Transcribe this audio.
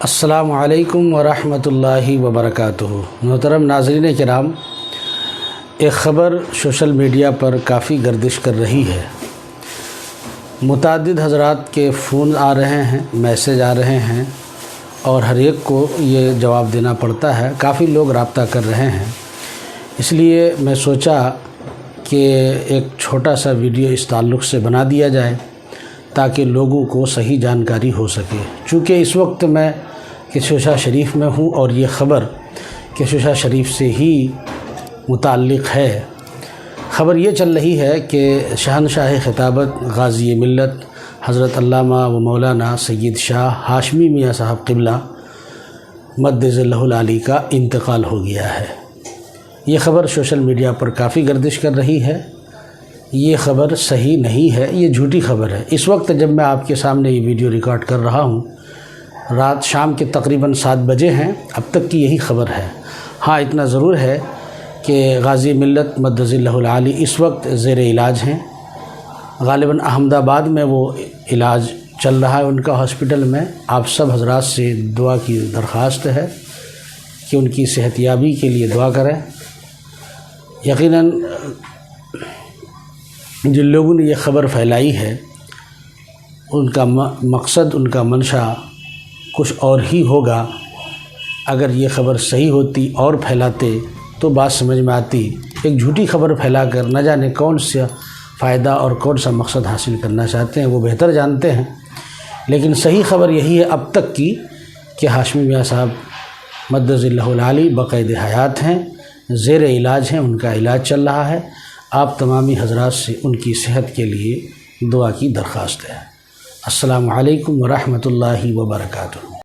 السلام علیکم ورحمۃ اللہ وبرکاتہ۔ محترم ناظرین کرام، ایک خبر سوشل میڈیا پر کافی گردش کر رہی ہے۔ متعدد حضرات کے فون آ رہے ہیں، میسج آ رہے ہیں اور ہر ایک کو یہ جواب دینا پڑتا ہے۔ کافی لوگ رابطہ کر رہے ہیں، اس لیے میں سوچا کہ ایک چھوٹا سا ویڈیو اس تعلق سے بنا دیا جائے تاکہ لوگوں کو صحیح جانکاری ہو سکے۔ چونکہ اس وقت میں کشوشا شریف میں ہوں اور یہ خبر کشوشا شریف سے ہی متعلق ہے۔ خبر یہ چل رہی ہے کہ شہنشاہ خطابت غازی ملت حضرت علامہ و مولانا سید شاہ ہاشمی میاں صاحب قبلہ مد ظلہ العالی کا انتقال ہو گیا ہے۔ یہ خبر سوشل میڈیا پر کافی گردش کر رہی ہے۔ یہ خبر صحیح نہیں ہے، یہ جھوٹی خبر ہے۔ اس وقت جب میں آپ کے سامنے یہ ویڈیو ریکارڈ کر رہا ہوں، رات شام کے تقریباً 7 بجے ہیں، اب تک کی یہی خبر ہے۔ ہاں، اتنا ضرور ہے کہ غازی ملت مد ظلہ العالی اس وقت زیر علاج ہیں۔ غالباً احمد آباد میں وہ علاج چل رہا ہے ان کا ہاسپٹل میں۔ آپ سب حضرات سے دعا کی درخواست ہے کہ ان کی صحت یابی کے لیے دعا کریں۔ یقیناً جن لوگوں نے یہ خبر پھیلائی ہے ان کا مقصد، ان کا منشا کچھ اور ہی ہوگا۔ اگر یہ خبر صحیح ہوتی اور پھیلاتے تو بات سمجھ میں آتی۔ ایک جھوٹی خبر پھیلا کر نہ جانے کون سا فائدہ اور کون سا مقصد حاصل کرنا چاہتے ہیں، وہ بہتر جانتے ہیں۔ لیکن صحیح خبر یہی ہے اب تک کی کہ ہاشمی میاں صاحب مد ظلہ العالی بقید حیات ہیں، زیر علاج ہیں، ان کا علاج چل رہا ہے۔ آپ تمامی حضرات سے ان کی صحت کے لیے دعا کی درخواست ہے۔ السلام علیکم ورحمۃ اللہ وبرکاتہ۔